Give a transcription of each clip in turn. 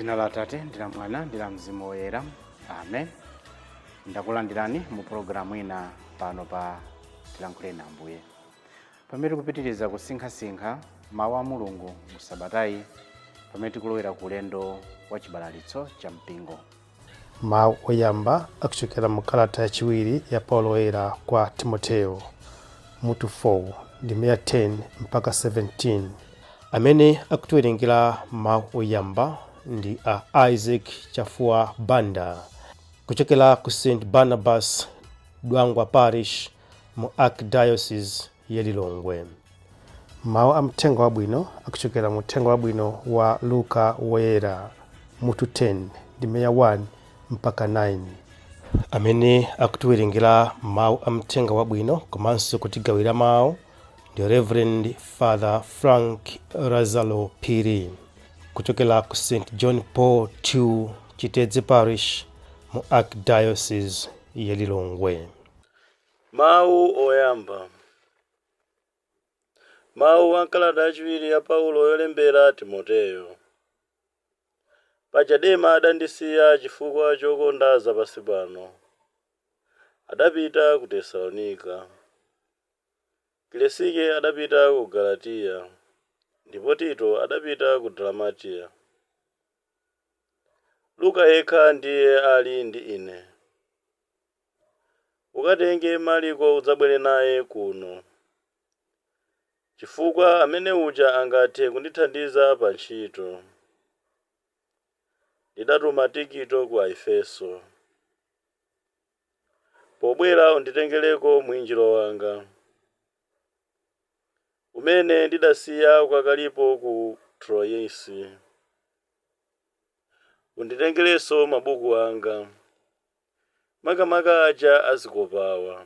Dzina la Tate ndi la Mwana ndi la Mzimu Woyera. Amen. Ndakulandirani mu programu ina pano pa Tilankhule na Ambuye. Pamene kupitiriza kusinkha-sinkha mawu a Mulungu mu Sabatayi, pamene tikulowera ku ulendo wa chibalalitso cha mpingo. Mawu oyamba akuchokera mu kalata yachiwiri ya Paulo Woyera kwa Timoteyo, mutu 4 ndime ya 10 mpaka 17. Amene akutiwerengera mawu oyamba ndi a Isaac Chafua Banda kuchokera ku St. Barnabas Dwangwa Parish mu Archdiocese ya Lilongwe. Mawu amtengo wabwino akuchokera mu tengo wabwino wa Luka Woyera, mutu 10 ndime ya 1 mpaka 9. Amene akutiwerengera mawu amtengo wabwino komanso kutigawira mawu ndi Reverend Father Frank Lazalo Phiri kuchokera ku St. John Paul II Chitedze Parish mu Archdiocese ya Lilongwe. Mawu oyamba. Mawu a kalata yachiwiri ya Paulo yolembera Timoteyo. Pachadema adandisiya chifukwa chokonda zapansi pano. Adapita ku Tesalonika. Kilesike adapita ku Galatiya. Ndipo Tito adapita ku Dalmatia. Luka yekha ndiye ali ndi ine. Ukatenge Mariko udzabwere naye kuno, chifukwa amene uja angathe kundithandiza pa ntchito. Ndidatuma Tikito ku Efeso. Pobwera unditengereko mwinjiro wanga, umene ndidasiya ukakalipo ku Troyesi. Unditengerenso mabuku anga, makamaka aja azikopawa.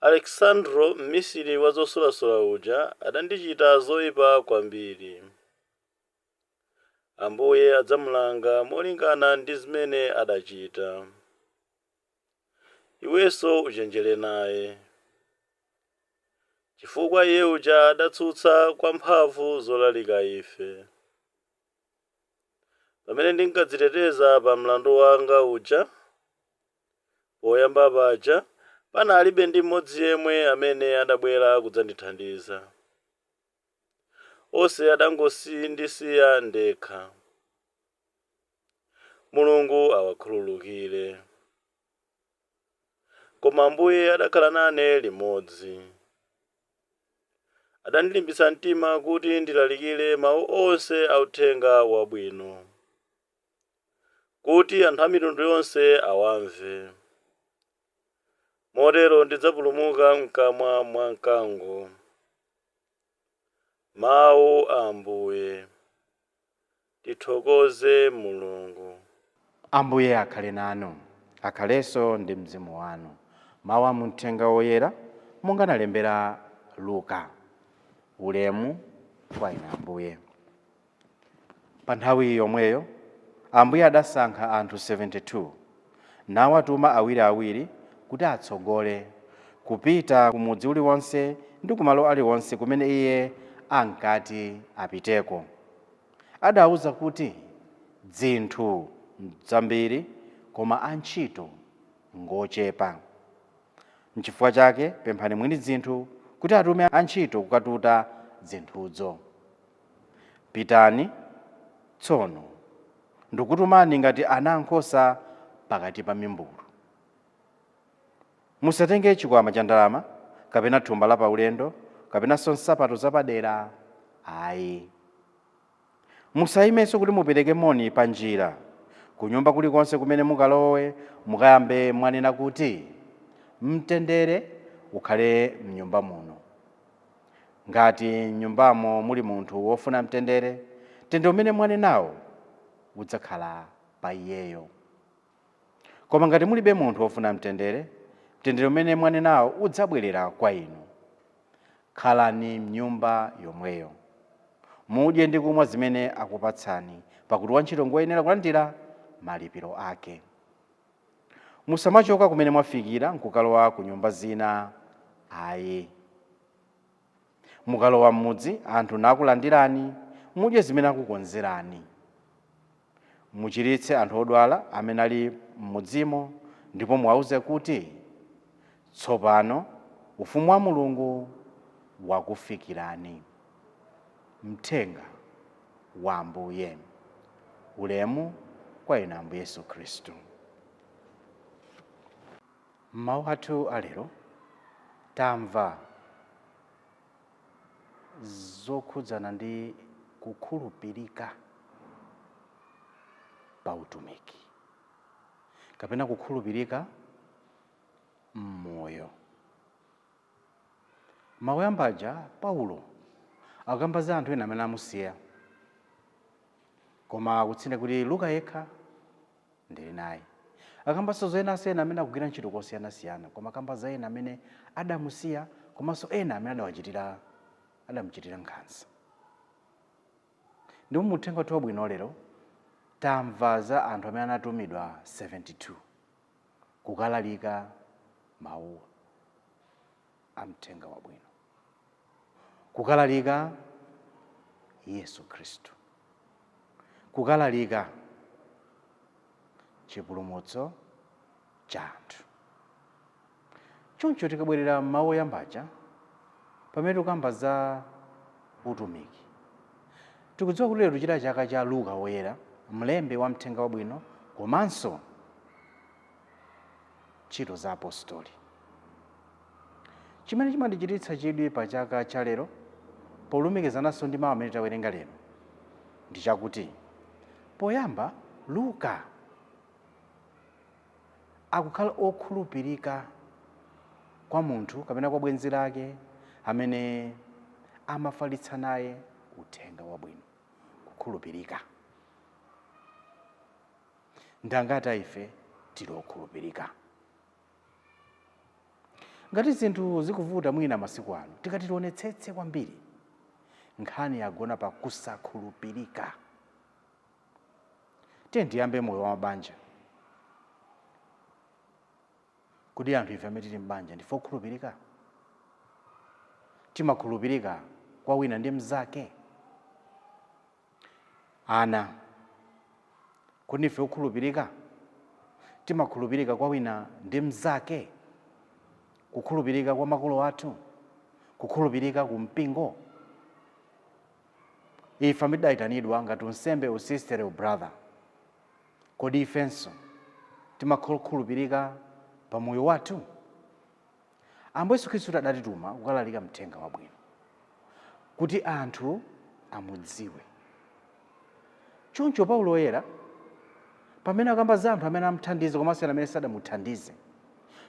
Alexandro, mmisiri wa zosulasula uja, adandichita zoyipa kwambiri. Ambuye adzamulanga molingana ndi zimene adachita. Iwenso uchenjere naye, chifukwa iye uja adatsutsa kwa mphamvu zolalika ife. Pamene ndinkadziteteza pa mlandu wanga uja, poyamba paja, panalibe ndi mmodzi yemwe amene adabwera kudzandithandiza. Onse adangondisiya ndekha. Mulungu awakhululukire. Koma Ambuye adakhala nane limodzi. Adandilimbitsa mtima kuti ndilalikire mawu onse a uthenga wabwino, kuti anthu a mitundu yonse awamve. Motero ndidzapulumuka mkamwa mwa mkango. Mawu a Ambuye. Tithokoze Mulungu. Ambuye akhale nanu, akhalenso ndi mzimu wanu. Mawu a mthenga woyera monga analembera Luka. Ulemu kwa inu Ambuye. Pa nthawi yomweyo Ambuye adasankha anthu 72 nawatuma awiriawiri kuti atsogole kupita kumudzi uliwonse ndi kumalo aliwonse kumene iye ankati apiteko. Adawuza kuti zinthu zambiri koma antchito ngochepa. N'chifukwa chake pemphani mwini zinthu kuti atume antchito kukatuta zinthuzo. Pitani tsono, ndikutumani ngati ana ankhosa pakati pa mimbulu. Musatenge chikwama cha ndalama, kapena thumba la paulendo, kapenanso nsapato zapadera, ayi. Musayimenso kuti mupereke moni pa njira. Kunyumba kulikonse kumene mukalowe, mukayambe mwanena kuti mtendere ukhale mnyumba muno. Ngati mnyumbamo muli munthu wofuna mtendere, mtendere umene mwanenawo udzakhala pa iyeyo. Koma ngati mulibe munthu wofuna mtendere, mtendere umene mwanenawo udzabwerera kwa inu. Khalani mnyumba yomweyo. Mudye ndi kumwa zimene akupatsani, pakuti wantchito ngoyenera kulandira malipiro ake. Musamachoka kumene mwafikira nkukalowa ku nyumba zina, ayi. Mukalowa m'mudzi anthu nakulandirani, mudye zimene akukonzerani. Muchiritse anthu odwala amene ali m'mudzimo, ndipo muwawuze kuti tsopano ufumu wa Mulungu wakufikirani. Mthenga wa Ambuye. Ulemu kwa inu Ambuye Yesu Khristu. Mawu athu alero tamva zokhudzana ndi kukhulupirika pa utumiki kapena kukhulupirika m'moyo. Mawu ambaja Paulo akamba za anthu ena amene amusiya, koma akutsindika kuti Luka yekha ndili naye. Akambanso za ena amene akugwira ntchito kosiyanasiyana, koma akamba za ena amene adamusiya, komanso ena amene adamuchitira nkhanza. Ndipo muthenga wathu wabwino lero tamva za anthu amene anatumidwa 72 kukalalika mawu a mthenga wabwino, kukalalika Yesu Khristu, kukalalika chipulumutso cha anthu. Choncho tikabwerera mawu oyambaja pamene tikamba za utumiki, tikudziwa kuti lero tichita chaka cha Luka Woyera, mlembi wa mthenga wabwino, komanso ntchito za apostoli. Chimene chimandichititsa chidwi pa chaka cha lero, polumikizananso ndi mawu amene tawerenga lero, ndi chakuti poyamba Luka akukhala okhulupirika kwa munthu kapena kwa bwenzi lake amene amafalitsa naye uthenga wabwino. Kukhulupirika. Ndangati ife tili okhulupirika. Ngati zinthu zikuvuta mwina masiku ano, tikati tionetsetse kwambiri, nkhani yagona pa kusakhulupirika. Tiyambe moyo wa mabanja. Kuti anthu ife amene tili m'banja ndife okhulupirika? Timakhulupirika kwa wina ndi mnzake? Ana, kuti ndife okhulupirika? Timakhulupirika kwa wina ndi mnzake? Kukhulupirika kwa makolo athu? Kukhulupirika ku mpingo? Ife amene tayitanidwa ngati unsembe, usistere, ubrother, kodi ifenso timakhulupirika pa moyo wathu? Ambuye Yesu Khristu adatituma kukalalika mthenga wabwino, kuti anthu amudziwe. Choncho Paulo Woyera pamene akamba za anthu amene amuthandiza komanso amene sadamuthandize,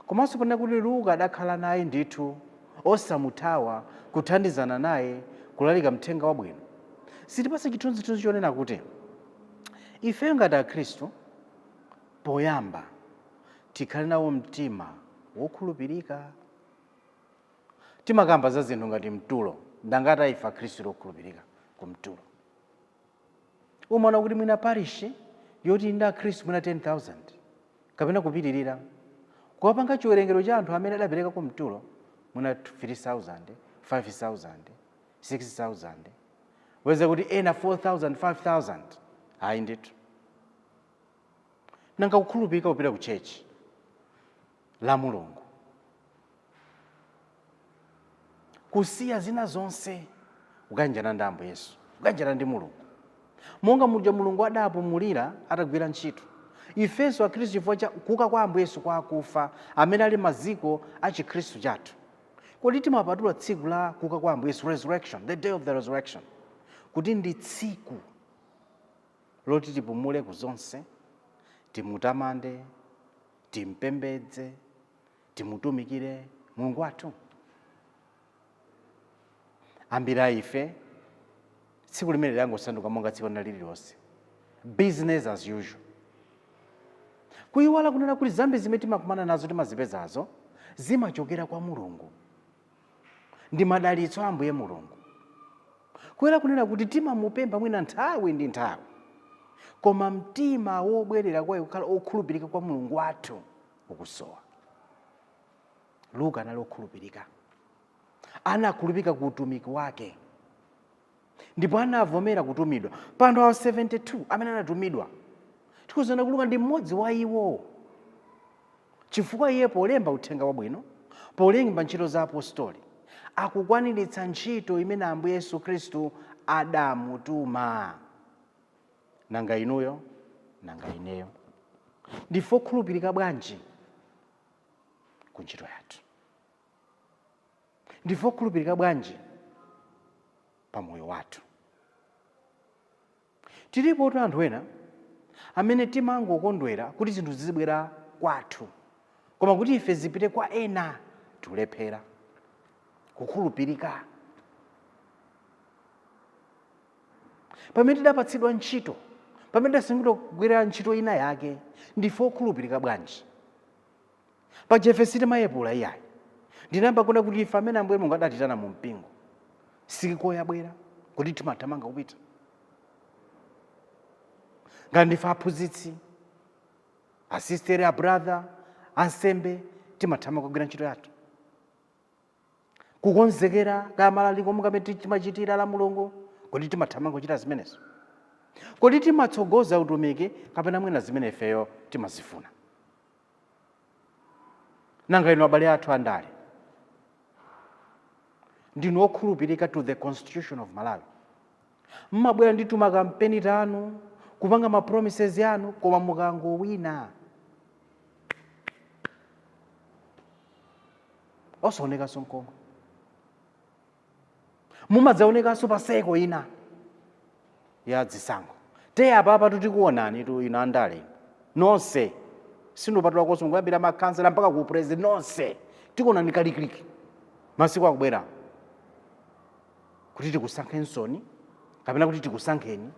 komanso pamene kuti Luka adakhala naye ndithu osamuthawa kuthandizana naye kulalika mthenga wabwino, sitipasa chithunzithunzi chonena kuti ife ngati Akhristu poyamba tikhale nawo mtima wokhulupirika. Timakamba za zinthu ngati mtulo, ndangati ife Akhristu okhulupirika ku mtulo. Umaona kuti mwina parishi yoti ndi Akhristu mwina 10,000 kapena kupitirira, kuwapanga chiwerengero cha anthu amene adapereka ku mtulo mwina 3,000, 5,000, 6,000, weza kuti ena 4,000, 5,000. Ayi ndithu. Nanga kukhulupirika kupita ku chechi la Mulungu, kusiya zina zonse kukanjana ndi Ambuye Yesu, kukanjana ndi Mulungu. Monga muja Mulungu adapumulira atagwira ntchito, ifenso Akhristu chifukwa cha kuuka kwa Ambuye Yesu kwa akufa amene ali maziko a Chikhristu chathu, kodi timapatula tsiku la kuuka kwa Ambuye Yesu, resurrection, the day of the resurrection, kuti ndi tsiku loti tipumule ku zonse, timutamande, timpembedze, timutumikire Mulungu wathu. Ambiri a ife tsiku limene langosanduka monga tsiku lililonse, business as usual. Kuyiwala kunena kuti zambi zimene timakumana nazo timazipezazo zimachokera kwa Mulungu, ndi madalitso a Ambuye Mulungu. Kuyiwala kunena kuti timamupempha mwina nthawi ndi nthawi, koma mtima wobwerera kwa kukhala okhulupirika kwa Mulungu wathu ukusowa. Luka anali okhulupirika, anakhulupirika ku utumiki wake. ndipo anavomera kutumidwa. Pa anthu awo 72 amene anatumidwa, tikuzana kuti Luka ndi mmodzi wa iwo, chifukwa iye polemba uthenga wabwino, polemba ntchito za apostoli, akukwaniritsa ntchito imene Ambuye Yesu Khristu adamutuma. Nanga inuyo, nanga ineyo, ndife okhulupirika bwanji ku ntchito yathu? Ndife okhulupirika bwanji pa moyo wathu? Tilipo anthu ena amene timangokondwera kuti zinthu zizibwera kwathu, koma kuti ife zipite kwa ena tulephera kukhulupirika. Pamene tidapatsidwa ntchito, pamene tidasankhidwa kugwira ntchito ina yake, ndife okhulupirika bwanji? Paja ife sitimayepula iyayi. Ndinayamba kuona kuti ife amene Ambuye Mulungu adatitana mu mpingo, sikoyabwera kuti timathamanga kupita. Ngati ndife aphunzitsi, asistere, abrother, ansembe, timathamanga kugwira ntchito yathu. Kukonzekera kamalaliko kamene timachitira la Mulungu, kuti timathamanga kuchita zimenezo. Kuti timatsogoza utumiki kapena mwina zimene ifeyo timazifuna. Nanga inu abale athu andale, ndinu okhulupirika to the Constitution of Malawi? Mmabwera ndi tumakampeni tanu, kupanga ma promises yanu, koma mukangowina osaonekanso n'komwe. Mumadzaonekanso pa seko ina ya zisankho. Te apa tikuonani tu inu andale nonse, sindopatula konse kuyambira makansela mpaka ku president, nonse tikuonani kalikiliki masiku akubwera kuti tikusankhensoni kapena kuti tikusankheni.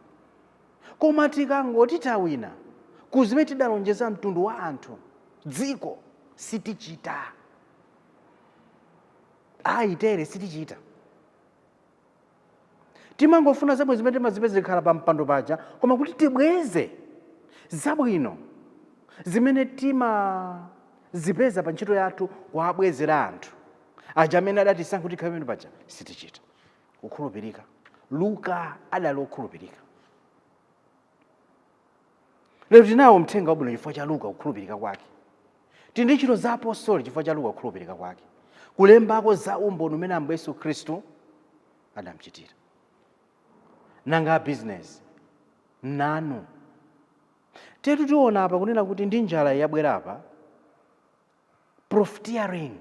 Koma tikangoti tawina kuzimene tidalonjeza mtundu wa anthu, dziko sitichita. Ayitere sitichita. Timangofuna zabwino zimene timazipeza zikhala pa mpando paja, koma kuti tibweze zabwino zimene timazipeza pa ntchito yathu kuwabwezera anthu aja amene adatisankha kuti tikhale paja, sitichita. Kukhulupirika. Luka adali okhulupirika. Lero tinawo mthenga wabwino chifukwa cha Luka, kukhulupirika kwake. Tili ndi ntchito za apostoli chifukwa cha Luka, kukhulupirika kwake. Kulembako za umboni umene Ambuye Yesu Khristu adamuchitira. Nanga business nanu, tetu tiona apa kunena kuti ndi njala yabwera apa, profiteering,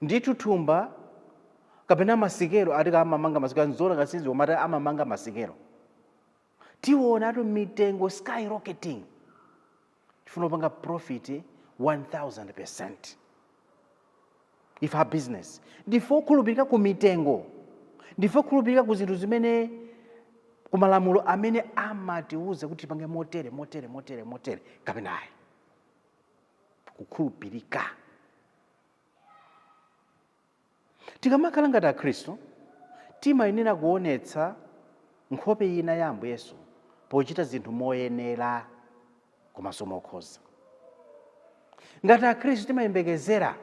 ndi tuthumba kapena masikelo ati amamanga masikelo, nzona kasizi omata amamanga masikelo. Tiona atu mitengo skyrocketing, tifuna kupanga profit 1000%. If our business, ndife okhulupirika ku mitengo, ndife okhulupirika ku zinthu zimene ku malamulo amene amatiuza kuti tipange motere kapena ayi. Kukhulupirika. Tikamakhala ngati akhristu, timayenera kuonetsa nkhope ina ya Ambuye Yesu pochita zinthu moyenera komanso mokhoza. Ngati akhristu timayembekezera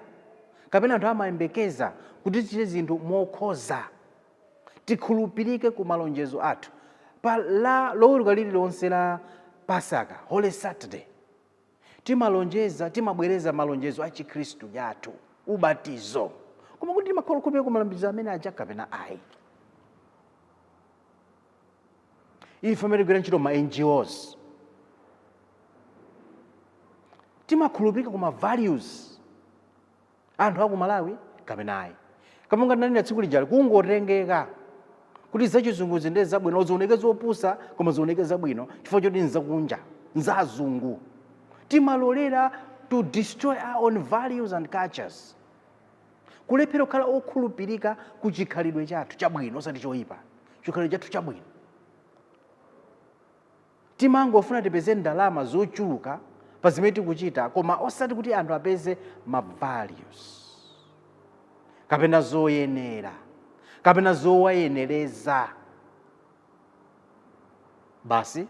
kapena anthu amayembekeza kuti tichite zinthu mokhoza, tikhulupirike ku malonjezo athu. Pa loweruka lililonse la Pasaka, Holy Saturday, timabwereza malonjezo a Chikhristu yathu, ubatizo. Koma kuti timakhulupirika ku malonjezo amene aja kapena ayi. Ife amene tigwira ntchito ma NGOs, timakhulupirika ku ma values anthu aku Malawi kapena ayi. Kama ngananena tsiku lijali kungotengeka kuti zachizunguzi ndi zabwino zioneke zopusa koma zioneke zabwino chifukwa choti nzakunja nzazungu. Timalolera to destroy our own values and cultures. Kulephera kukhala okhulupirika ku chikhalidwe chathu chabwino osati choyipa, chikhalidwe chathu chabwino. Timangofuna tipeze ndalama zochuluka pa zimene tikuchita, koma osati kuti anthu apeze ma values kapena zoyenera kapena zowayenereza. Basi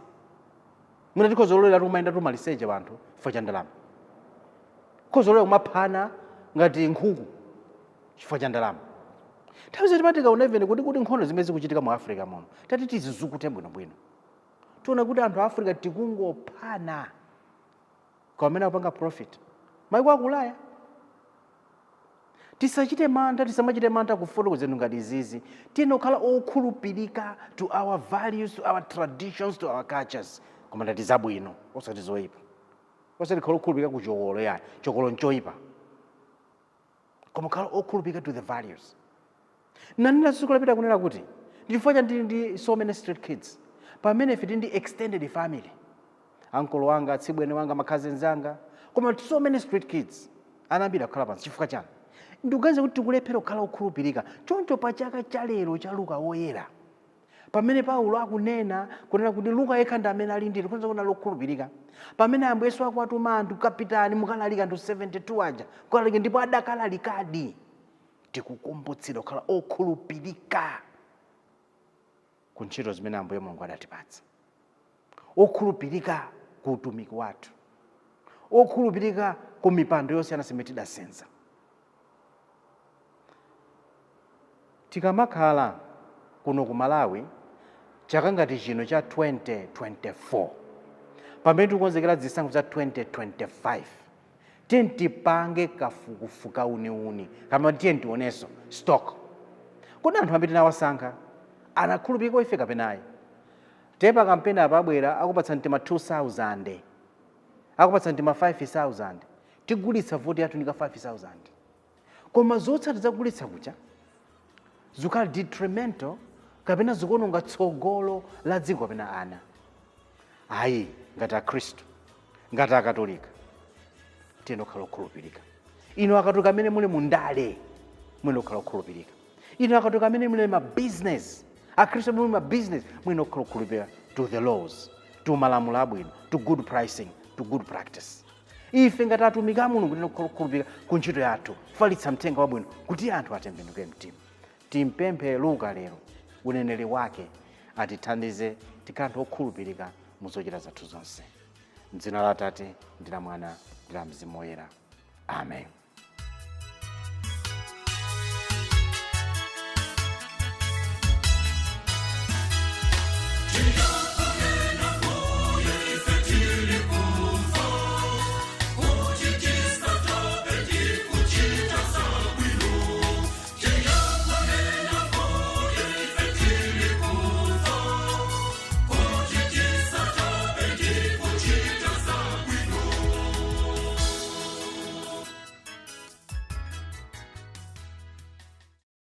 mwina tikhozololera kumayenda tumaliseche wanthu chifukwa cha ndalama, tikhozololera kumaphana ngati nkhuku chifukwa cha ndalama, nthawi zoti patikaona even kuti nkhondo zimene zikuchitika mu Africa muno tati tizizukute bwinobwino. Tiona kuti anthu a Africa tikungophana kwa amene akupanga profit. Maiko akulaya tisachite mantha, tisamachite mantha kufotokozera ngati izizi. Tinokhala okhulupirika to our values, to our traditions, to our cultures. Koma ndati zabwino osati zoyipa. Osati khala okhulupirika ku chokolo yani, chokolo nchoyipa. Koma khala okhulupirika to the values. Nanena sikulapita kunena kuti ndifuna chantili ndi so many street kids. Pamene fiti ndi extended family. Uncle wanga, atsibwene wanga, makazens anga. Koma so many street kids. Anambira kukhala pansi chifukwa chani. Ndikuganiza kuti tikulephera kukhala okhulupirika. Choncho pa chaka cha lero cha Luka Woyera. Pamene Paulo akunena kunena kuti Luka yekha ndi amene ali ndithu kunena kuti lokhulupirika. Pamene Ambuye Yesu akwatuma anthu kapitani mukalalika anthu 72 aja. Kulalika ndipo adakalalikadi. Tikukumbutsidwa kukhala okhulupirika ku ntchito zimene Ambuye Mulungu adatipatsa. Okhulupirika ku utumiki wathu. Okhulupirika ku mipando yosiyana zimene tidasenza. Tikamakhala kuno ku Malawi chaka ngati chino cha 2024 pamene tikukonzekera zisankho za 2025 tipange kafukufuku uniuni kama tionenso stock. Kodi anthu ambiri nawasankha anakhulupirika ife kapenayi. Tepa kampeni apabwera akupatsa mtima 2000 akupatsa mtima 5000 tigulitsa voti yathu nika 5000 koma zotsatira zakugulitsa kucha zikhala detrimental kapena zikuononga tsogolo la dziko kapena ana. Ayi ngati akhristu ngati akatolika tinokhala okhulupirika. Inu akatolika amene muli mundale mwinokhala okhulupirika. Inu akatolika amene muli ma business akhristu muli ma business mwinokhala okhulupirika to the laws, to malamulo abwino, to good pricing, to good practice. Ife ngati atumiki a Mulungu tinokhala okhulupirika ku ntchito yathu kufalitsa mthenga wabwino kuti anthu atembenuke mtima. Timpemphe Luka lero uneneri wake atithandize tikhale anthu okhulupirika mu zochita zathu zonse. M'dzina la Atate ndi la Mwana ndi la Mzimu Woyera. Amen.